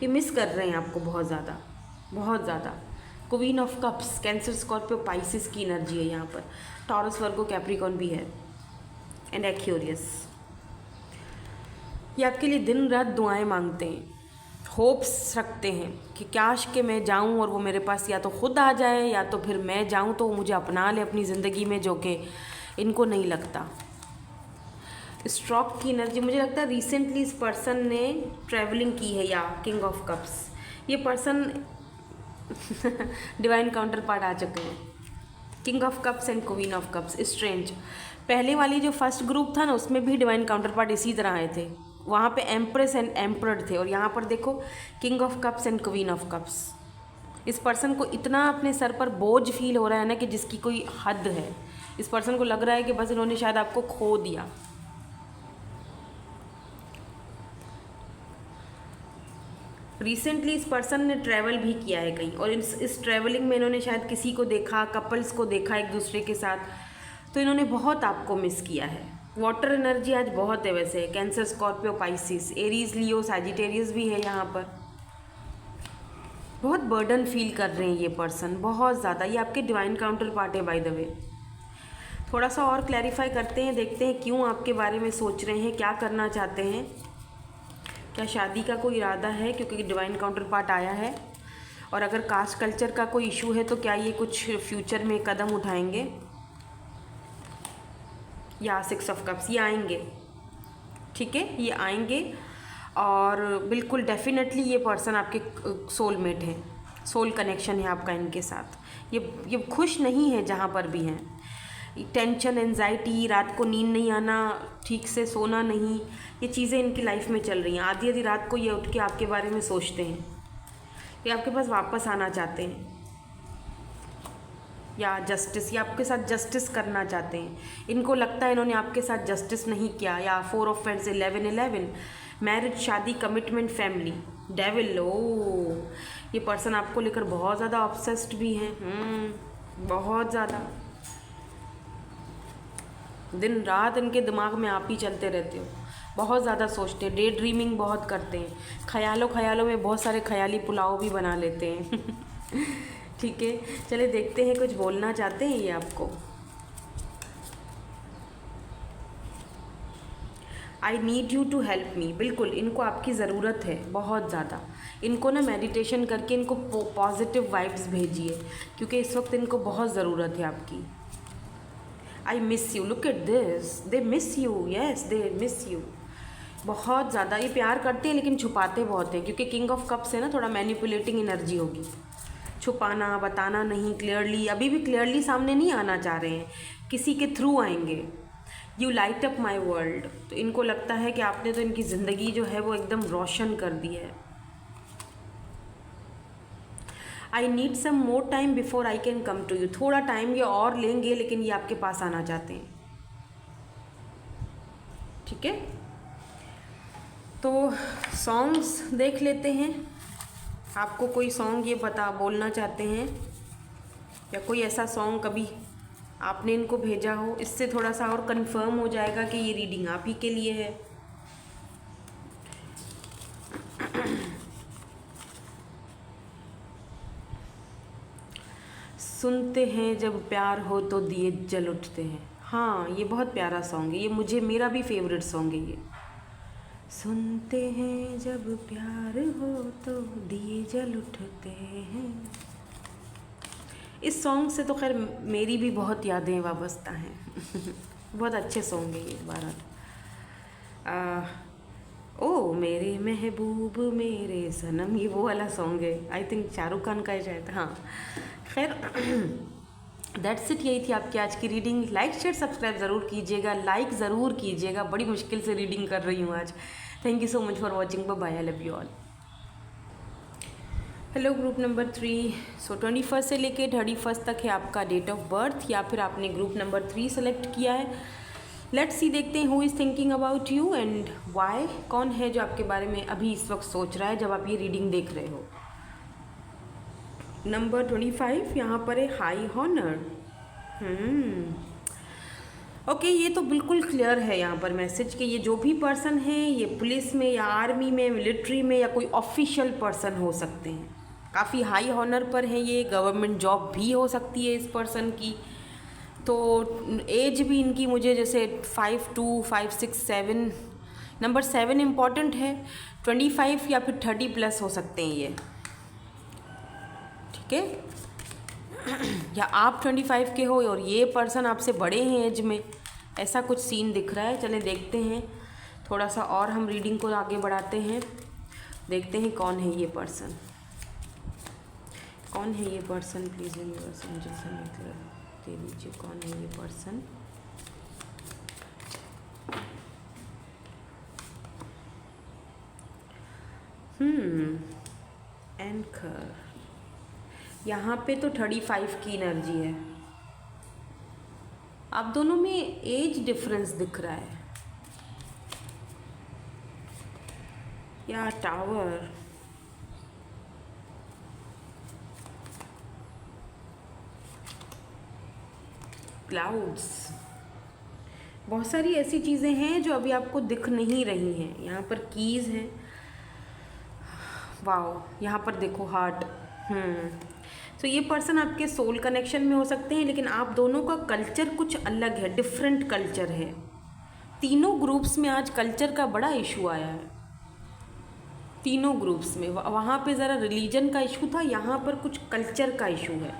ये मिस कर रहे हैं आपको बहुत ज़्यादा, बहुत ज़्यादा। Queen of cups, cancer, Scorpio, Pisces की एनर्जी है यहाँ पर। टॉरस, वर्गो, कैप्रिकॉर्न भी है, एंड एक्वेरियस। ये आपके लिए दिन रात दुआएं मांगते हैं, होप्स रखते हैं कि काश के मैं जाऊं और वो मेरे पास या तो खुद आ जाए, या तो फिर मैं जाऊं तो वो मुझे अपना ले अपनी ज़िंदगी में, जो कि इनको नहीं लगता। स्ट्रोक की एनर्जी, मुझे लगता है रिसेंटली इस पर्सन ने ट्रैवलिंग की है, या किंग ऑफ कप्स। ये पर्सन डिवाइन काउंटर पार्ट आ चुके हैं, king of cups and queen of cups. Strange, पहले वाली जो फर्स्ट ग्रुप था ना, उसमें भी डिवाइन काउंटर पार्ट इसी तरह आए थे, वहाँ पे एम्प्रेस एंड एम्परर थे, और यहाँ पर देखो king of cups and queen of cups. इस पर्सन को इतना अपने सर पर बोझ फील हो रहा है ना कि जिसकी कोई हद है। इस पर्सन को लग रहा है कि बस इन्होंने शायद आपको खो दिया। रिसेंटली इस पर्सन ने ट्रैवल भी किया है कहीं, और इस ट्रैवलिंग में इन्होंने शायद किसी को देखा, कपल्स को देखा एक दूसरे के साथ, तो इन्होंने बहुत आपको मिस किया है। वाटर एनर्जी आज बहुत है वैसे, कैंसर, स्कॉर्पियो, पाइसिस, एरीज, लियो, सैजिटेरियस भी है यहाँ पर। बहुत बर्डन फील कर रहे हैं ये पर्सन, बहुत ज़्यादा। ये आपके डिवाइन काउंटर पार्ट है बाय द वे। थोड़ा सा और क्लैरिफाई करते हैं, देखते हैं क्यों आपके बारे में सोच रहे हैं, क्या करना चाहते हैं, क्या शादी का कोई इरादा है, क्योंकि डिवाइन काउंटर पार्ट आया है। और अगर कास्ट कल्चर का कोई इशू है तो क्या ये कुछ फ्यूचर में कदम उठाएंगे, या 6 ऑफ कप्स, ये आएंगे, ठीक है, ये आएंगे। और बिल्कुल डेफिनेटली ये पर्सन आपके सोलमेट है, सोल कनेक्शन है आपका इनके साथ। ये खुश नहीं है जहाँ पर भी हैं। टेंशन, एंजाइटी, रात को नींद नहीं आना, ठीक से सोना नहीं, ये चीज़ें इनकी लाइफ में चल रही हैं। आधी आधी रात को ये उठ के आपके बारे में सोचते हैं, ये आपके पास वापस आना चाहते हैं, या जस्टिस, या आपके साथ जस्टिस करना चाहते हैं। इनको लगता है इन्होंने आपके साथ जस्टिस नहीं किया। या 4 ऑफ पेंट्स, 11 मैरिज, शादी, कमिटमेंट, फैमिली, डेविल। ओ, ये पर्सन आपको लेकर बहुत ज़्यादा ऑब्सेस्ड भी हैं, बहुत ज़्यादा। दिन रात इनके दिमाग में आप ही चलते रहते हो, बहुत ज़्यादा सोचते हैं, डे ड्रीमिंग बहुत करते हैं, ख्यालों में बहुत सारे ख्याली पुलाव भी बना लेते हैं। ठीक है, चलिए देखते हैं कुछ बोलना चाहते हैं ये आपको। I need you to help me, बिल्कुल इनको आपकी ज़रूरत है बहुत ज़्यादा। इनको ना मेडिटेशन करके इनको पॉजिटिव वाइब्स भेजिए, क्योंकि इस वक्त इनको बहुत ज़रूरत है आपकी। I miss you, look at this, they miss you, yes they miss you बहुत ज़्यादा। ये प्यार करते हैं लेकिन छुपाते बहुत हैं, क्योंकि किंग ऑफ कप्स है ना, थोड़ा मैनिपुलेटिंग एनर्जी होगी। छुपाना, बताना नहीं क्लियरली, अभी भी क्लियरली सामने नहीं आना चाह रहे हैं, किसी के थ्रू आएंगे। You light up my world, तो इनको लगता है कि आपने तो इनकी ज़िंदगी जो है वो एकदम रोशन कर दी है। I need some more time before I can come to you, थोड़ा टाइम ये और लेंगे, लेकिन ये आपके पास आना चाहते हैं, ठीक है। तो सॉन्ग्स देख लेते हैं, आपको कोई सॉन्ग ये बोलना चाहते हैं, या कोई ऐसा सॉन्ग कभी आपने इनको भेजा हो, इससे थोड़ा सा और कंफर्म हो जाएगा कि ये रीडिंग आप ही के लिए है। सुनते हैं जब प्यार हो तो दिए जल उठते हैं, हाँ ये बहुत प्यारा सॉन्ग है, ये मेरा भी फेवरेट सॉन्ग है ये। सुनते हैं जब प्यार हो तो दिए जल उठते हैं, इस सॉन्ग से तो खैर मेरी भी बहुत यादें वाबस्ता हैं। बहुत अच्छे सॉन्ग है ये बारह। ओ मेरे महबूब मेरे सनम, ये वो वाला सॉन्ग है, आई थिंक शाहरुख खान का है शायद, हाँ। खैर दैट्स इट, यही थी आपकी आज की रीडिंग। लाइक शेयर सब्सक्राइब ज़रूर कीजिएगा, लाइक ज़रूर कीजिएगा, बड़ी मुश्किल से रीडिंग कर रही हूँ आज। Thank you so much for watching, bye, I love you all. Hello group number 3, so 21 से लेके 31 तक है आपका डेट ऑफ बर्थ, या फिर आपने ग्रुप नंबर 3 सेलेक्ट किया है। लेट्स सी, देखते हैं who is thinking about you and why. कौन है जो आपके बारे में अभी इस वक्त सोच रहा है जब आप ये रीडिंग देख रहे हो। नंबर 25 यहाँ पर है हाई हॉनर। ओके, ये तो बिल्कुल क्लियर है यहाँ पर मैसेज कि ये जो भी पर्सन है ये पुलिस में या आर्मी में, मिलिट्री में, या कोई ऑफिशियल पर्सन हो सकते हैं। काफ़ी हाई हॉनर पर है ये, गवर्नमेंट जॉब भी हो सकती है इस पर्सन की। तो एज भी इनकी मुझे जैसे 52, 5, 6, 7, नंबर 7 इम्पॉर्टेंट है। 25 या फिर 30 प्लस हो सकते हैं ये, ठीक है। या आप 25 के हो और ये पर्सन आपसे बड़े हैं एज में, ऐसा कुछ सीन दिख रहा है। चलें देखते हैं, थोड़ा सा और हम रीडिंग को आगे बढ़ाते हैं, देखते हैं कौन है ये पर्सन। कौन है ये पर्सन, प्लीज़ यूनिवर्स मुझे मतलब दे दीजिए, कौन है ये पर्सन। एंकर, यहाँ पे तो 35 की एनर्जी है। आप दोनों में एज डिफरेंस दिख रहा है, या टावर, क्लाउड्स, बहुत सारी ऐसी चीज़ें हैं जो अभी आपको दिख नहीं रही हैं। यहाँ पर कीज़ हैं, वाओ, यहाँ पर देखो हार्ट। तो ये पर्सन आपके सोल कनेक्शन में हो सकते हैं, लेकिन आप दोनों का कल्चर कुछ अलग है, डिफरेंट कल्चर है। तीनों ग्रुप्स में आज कल्चर का बड़ा इशू आया है, तीनों ग्रुप्स में। वहाँ पे ज़रा रिलीजन का इशू था, यहाँ पर कुछ कल्चर का इशू है।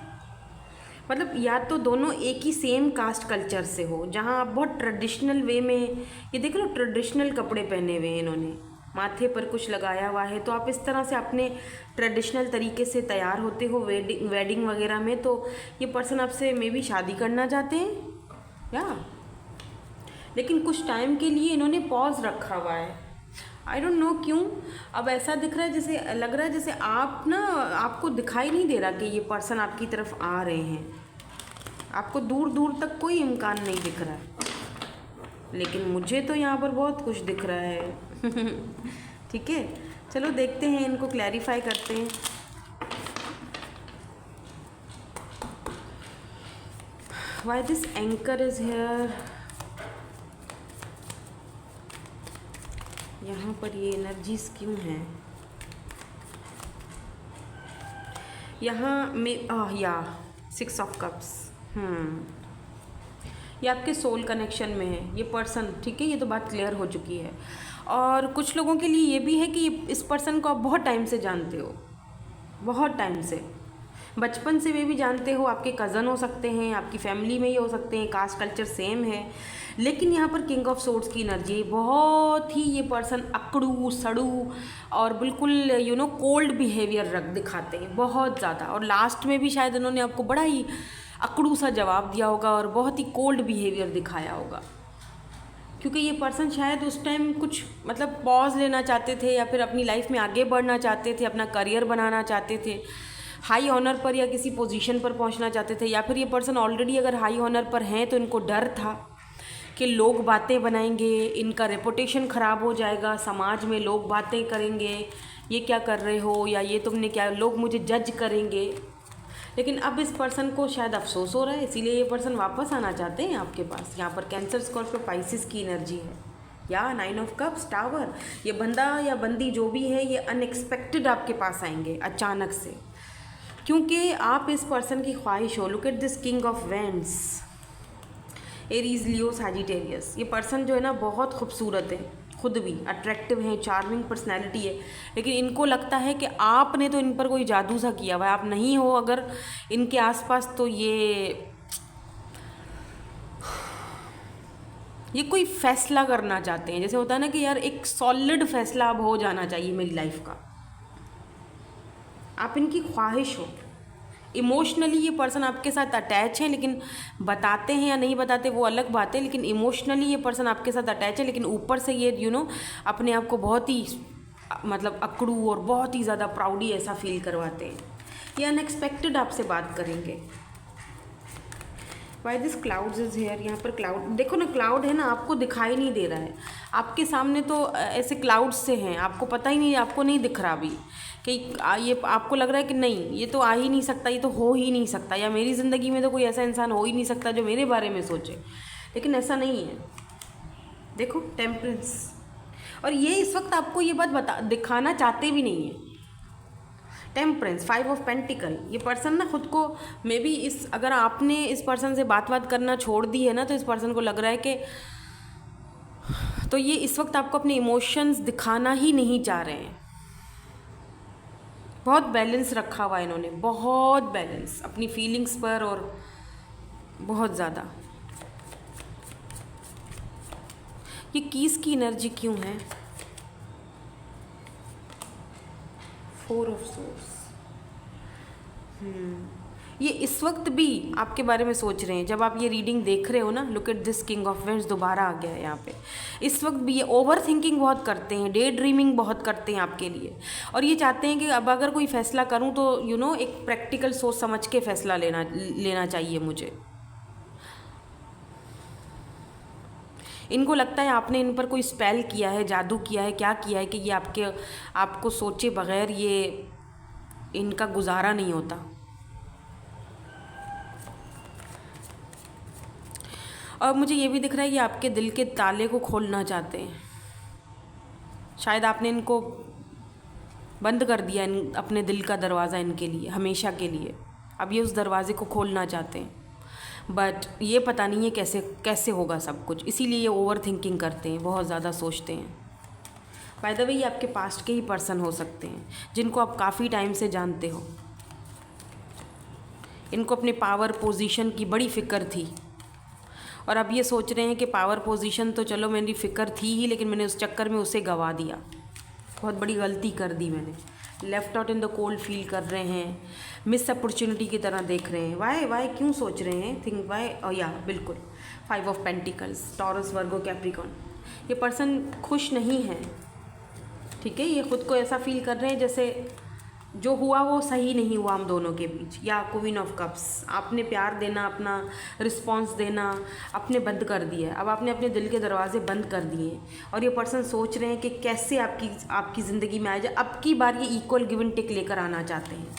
मतलब या तो दोनों एक ही सेम कास्ट कल्चर से हो, जहाँ आप बहुत ट्रेडिशनल वे में, ये देख लो ट्रेडिशनल कपड़े पहने हुए हैं इन्होंने, माथे पर कुछ लगाया हुआ है, तो आप इस तरह से अपने ट्रेडिशनल तरीके से तैयार होते हो वेडिंग वगैरह में, तो ये पर्सन आपसे मे बी शादी करना चाहते हैं या, लेकिन कुछ टाइम के लिए इन्होंने पॉज रखा हुआ है। आई डोंट नो क्यों। अब ऐसा दिख रहा है, जैसे लग रहा है जैसे आप ना, आपको दिखाई नहीं दे रहा कि ये पर्सन आपकी तरफ आ रहे हैं, आपको दूर दूर तक कोई इम्कान नहीं दिख रहा है, लेकिन मुझे तो यहाँ पर बहुत कुछ दिख रहा है। ठीक है, चलो देखते हैं, इनको क्लैरिफाई करते हैं। Why this anchor is here. यहाँ पर ये एनर्जीज क्यों हैं यहाँ में, या 6 ऑफ कप्स। ये आपके सोल कनेक्शन में है ये पर्सन, ठीक है, ये तो बात क्लियर हो चुकी है। और कुछ लोगों के लिए ये भी है कि इस पर्सन को आप बहुत टाइम से जानते हो, बहुत टाइम से, बचपन से वे भी जानते हो, आपके कज़न हो सकते हैं, आपकी फैमिली में ही हो सकते हैं, कास्ट कल्चर सेम है। लेकिन यहाँ पर किंग ऑफ सोर्ड्स की एनर्जी, बहुत ही ये पर्सन अकड़ू सड़ू और बिल्कुल कोल्ड बिहेवियर दिखाते हैं बहुत ज़्यादा, और लास्ट में भी शायद उन्होंने आपको बड़ा ही अकड़ू सा जवाब दिया होगा और बहुत ही कोल्ड बिहेवियर दिखाया होगा, क्योंकि ये पर्सन शायद उस टाइम कुछ मतलब पॉज लेना चाहते थे, या फिर अपनी लाइफ में आगे बढ़ना चाहते थे, अपना करियर बनाना चाहते थे, हाई ऑनर पर या किसी पोजीशन पर पहुंचना चाहते थे। या फिर ये पर्सन ऑलरेडी अगर हाई ऑनर पर हैं तो इनको डर था कि लोग बातें बनाएंगे, इनका रेपुटेशन ख़राब हो जाएगा, समाज में लोग बातें करेंगे, ये क्या कर रहे हो, या ये तुमने क्या, लोग मुझे जज करेंगे। लेकिन अब इस पर्सन को शायद अफसोस हो रहा है, इसीलिए ये पर्सन वापस आना चाहते हैं आपके पास। यहाँ पर कैंसर, स्कॉर्पियो, पाइसिस की एनर्जी है, या 9 ऑफ कप्स, टावर। ये बंदा या बंदी जो भी है, ये अनएक्सपेक्टेड आपके पास आएंगे अचानक से, क्योंकि आप इस पर्सन की ख्वाहिश हो। Look at this king of vends, Aries, Leo, Sagittarius. ये पर्सन जो है ना बहुत खूबसूरत है, खुद भी अट्रैक्टिव है, चार्मिंग पर्सनैलिटी है, लेकिन इनको लगता है कि आपने तो इन पर कोई जादू सा किया हुआ है, आप नहीं हो अगर इनके आसपास तो ये कोई फैसला करना चाहते हैं। जैसे होता है ना कि यार एक सॉलिड फैसला अब हो जाना चाहिए मेरी लाइफ का, आप इनकी ख्वाहिश हो। इमोशनली ये पर्सन आपके साथ अटैच है, लेकिन बताते हैं या नहीं बताते वो अलग बात है, लेकिन इमोशनली ये पर्सन आपके साथ अटैच है, लेकिन ऊपर से ये अपने आप को बहुत ही मतलब अकड़ू और बहुत ही ज़्यादा प्राउडी ऐसा फील करवाते हैं। ये अनएक्सपेक्टेड आपसे बात करेंगे। Why this clouds is here. यहाँ पर क्लाउड देखो ना, क्लाउड है ना, आपको दिखाई नहीं दे रहा है, आपके सामने तो ऐसे क्लाउड्स से हैं, आपको पता ही नहीं, आपको नहीं दिख रहा अभी कि ये, आपको लग रहा है कि नहीं ये तो आ ही नहीं सकता, ये तो हो ही नहीं सकता, या मेरी ज़िंदगी में तो कोई ऐसा इंसान हो ही नहीं सकता जो मेरे बारे में सोचे, लेकिन ऐसा नहीं है। देखो टेम्परेंस, और ये इस वक्त आपको ये बात दिखाना चाहते भी नहीं है। Temperance, 5 of pentacle. ये पर्सन ना खुद को मे बी अगर आपने इस पर्सन से बात करना छोड़ दी है ना, तो इस पर्सन को लग रहा है कि तो ये इस वक्त आपको अपने इमोशंस दिखाना ही नहीं चाह रहे हैं। बहुत बैलेंस रखा हुआ है इन्होंने, बहुत बैलेंस अपनी फीलिंग्स पर, और बहुत ज़्यादा। ये कीज की एनर्जी क्यों है? 4 ऑफ सोर्स। ये इस वक्त भी आपके बारे में सोच रहे हैं। जब आप ये रीडिंग देख रहे हो ना, look at this king of vends, दोबारा आ गया है यहाँ पे। इस वक्त भी ये ओवर थिंकिंग बहुत करते हैं, डे ड्रीमिंग बहुत करते हैं आपके लिए, और ये चाहते हैं कि अब अगर कोई फैसला करूँ तो एक प्रैक्टिकल सोच समझ के फैसला लेना चाहिए मुझे। इनको लगता है आपने इन पर कोई स्पेल किया है, जादू किया है, क्या किया है कि ये आपको सोचे बगैर ये इनका गुजारा नहीं होता। और मुझे ये भी दिख रहा है कि आपके दिल के ताले को खोलना चाहते हैं। शायद आपने इनको बंद कर दिया, अपने दिल का दरवाज़ा इनके लिए हमेशा के लिए। अब ये उस दरवाज़े को खोलना चाहते हैं, बट ये पता नहीं है कैसे कैसे होगा सब कुछ, इसीलिए ये ओवर थिंकिंग करते हैं, बहुत ज़्यादा सोचते हैं। बाय द वे ये आपके पास्ट के ही पर्सन हो सकते हैं, जिनको आप काफ़ी टाइम से जानते हो। इनको अपने पावर पोजीशन की बड़ी फ़िक्र थी, और अब ये सोच रहे हैं कि पावर पोजीशन तो चलो मेरी फ़िक्र थी ही, लेकिन मैंने उस चक्कर में उसे गंवा दिया, बहुत बड़ी गलती कर दी मैंने। Left out in the cold feel कर रहे हैं, मिस अपॉर्चुनिटी की तरह देख रहे हैं। वाई क्यों सोच रहे हैं, थिंक वाई, या बिल्कुल 5 of pentacles, taurus, Virgo, Capricorn. ये पर्सन खुश नहीं है, ठीक है। ये ख़ुद को ऐसा फील कर रहे हैं जैसे जो हुआ वो सही नहीं हुआ हम दोनों के बीच। या क्वीन ऑफ कप्स, आपने प्यार देना, अपना रिस्पॉन्स देना आपने बंद कर दिया है। अब आपने अपने दिल के दरवाजे बंद कर दिए, और ये पर्सन सोच रहे हैं कि कैसे आपकी ज़िंदगी में आ जाए। अब की बार ये इक्वल गिव एंड टेक लेकर आना चाहते हैं,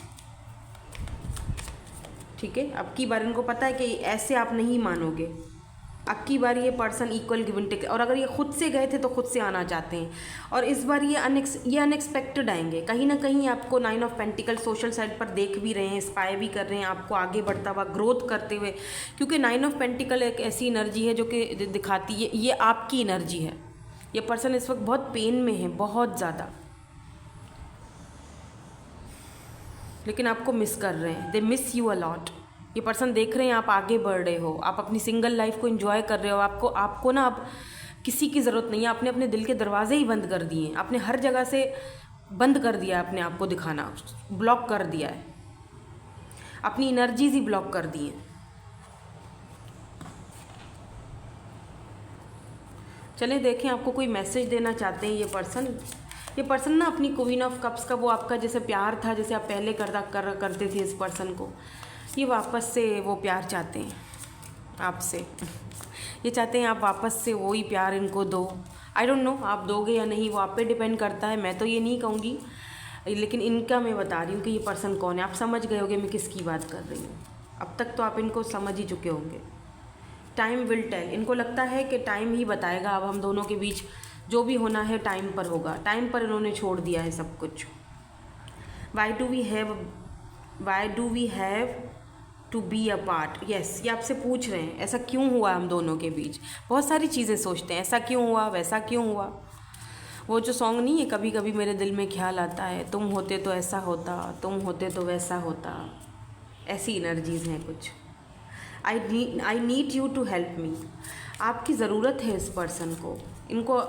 ठीक है। अब की बार इनको पता है कि ऐसे आप नहीं मानोगे। अब की बार ये person equal give and take, और अगर ये खुद से गए थे तो खुद से आना चाहते हैं, और इस बार ये अनएक्सपेक्टेड आएंगे। कहीं ना कहीं आपको 9 ऑफ पेंटिकल सोशल साइड पर देख भी रहे हैं, स्पाई भी कर रहे हैं आपको आगे बढ़ता हुआ, ग्रोथ करते हुए, क्योंकि 9 ऑफ पेंटिकल एक ऐसी एनर्जी है जो कि दिखाती है ये आपकी एनर्जी है। ये पर्सन इस वक्त बहुत पेन में है, बहुत ज़्यादा, लेकिन आपको मिस कर रहे हैं। They miss you a lot. ये पर्सन देख रहे हैं आप आगे बढ़ रहे हो, आप अपनी सिंगल लाइफ को एंजॉय कर रहे हो। आपको ना अब किसी की ज़रूरत नहीं है। आपने अपने दिल के दरवाजे ही बंद कर दिए हैं, आपने हर जगह से बंद कर दिया है अपने आप को दिखाना, ब्लॉक कर दिया है, अपनी एनर्जीज ही ब्लॉक कर दी हैं। चले देखें आपको कोई मैसेज देना चाहते हैं ये पर्सन ना अपनी क्वीन ऑफ कप्स का, वो आपका जैसे प्यार था, जैसे आप पहले करते थे इस पर्सन को, ये वापस से वो प्यार चाहते हैं आपसे। ये चाहते हैं आप वापस से वही प्यार इनको दो। आई डोंट नो आप दोगे या नहीं, वो आप पे डिपेंड करता है, मैं तो ये नहीं कहूँगी, लेकिन इनका मैं बता रही हूँ कि ये पर्सन कौन है। आप समझ गए होंगे मैं किसकी बात कर रही हूँ, अब तक तो आप इनको समझ ही चुके होंगे। टाइम विल टेल, इनको लगता है कि टाइम ही बताएगा, अब हम दोनों के बीच जो भी होना है टाइम पर होगा। टाइम पर इन्होंने छोड़ दिया है सब कुछ। Why do we have to be a part, yes, ये आपसे पूछ रहे हैं ऐसा क्यों हुआ हम दोनों के बीच। बहुत सारी चीज़ें सोचते हैं, ऐसा क्यों हुआ, वैसा क्यों हुआ। वो जो सॉन्ग नहीं है, कभी कभी मेरे दिल में ख्याल आता है, तुम होते तो ऐसा होता, तुम होते तो वैसा होता, ऐसी एनर्जीज़ हैं कुछ। I need you to help me, आपकी ज़रूरत है इस पर्सन को। इनको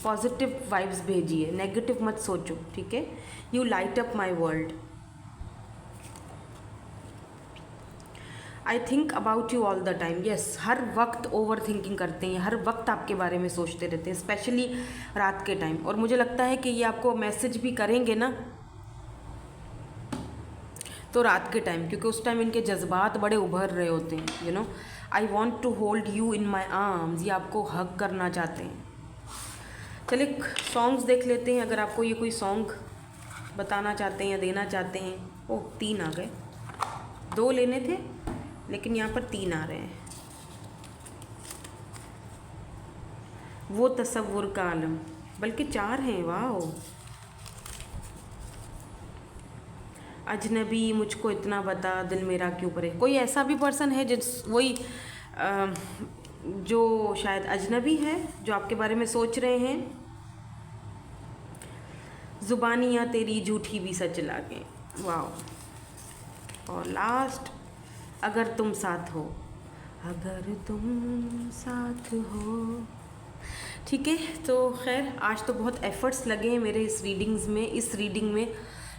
पॉजिटिव वाइब्स भेजिए, नेगेटिव मत सोचो, ठीक है। You light up my world. I think about you all the time, yes, हर वक्त ओवर थिंकिंग करते हैं, हर वक्त आपके बारे में सोचते रहते हैं, स्पेशली रात के टाइम। और मुझे लगता है कि ये आपको मैसेज भी करेंगे ना तो रात के टाइम, क्योंकि उस टाइम इनके जज्बात बड़े उभर रहे होते हैं। You know, I want to hold you in my arms, ये आपको हग करना चाहते हैं। चलिए सॉन्ग्स देख लेते हैं, अगर आपको ये कोई सॉन्ग बताना चाहते हैं या देना चाहते हैं। ओह 3 आ गए, 2 लेने थे लेकिन यहाँ पर 3 आ रहे हैं। वो तसव्वुर का आलम, बल्कि 4 हैं, वाह। अजनबी मुझको इतना बता, दिल मेरा क्यों परे। कोई ऐसा भी पर्सन है वही जो शायद अजनबी है, जो आपके बारे में सोच रहे हैं। जुबानियाँ तेरी झूठी भी सच लागे, वाह। और लास्ट, अगर तुम साथ हो, अगर तुम साथ हो, ठीक है। तो खैर आज तो बहुत एफ़र्ट्स लगे हैं मेरे इस रीडिंग में,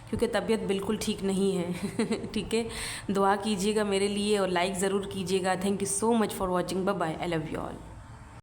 क्योंकि तबीयत बिल्कुल ठीक नहीं है। ठीक है, दुआ कीजिएगा मेरे लिए और लाइक ज़रूर कीजिएगा। Thank you so much for watching, bye bye, I love you all.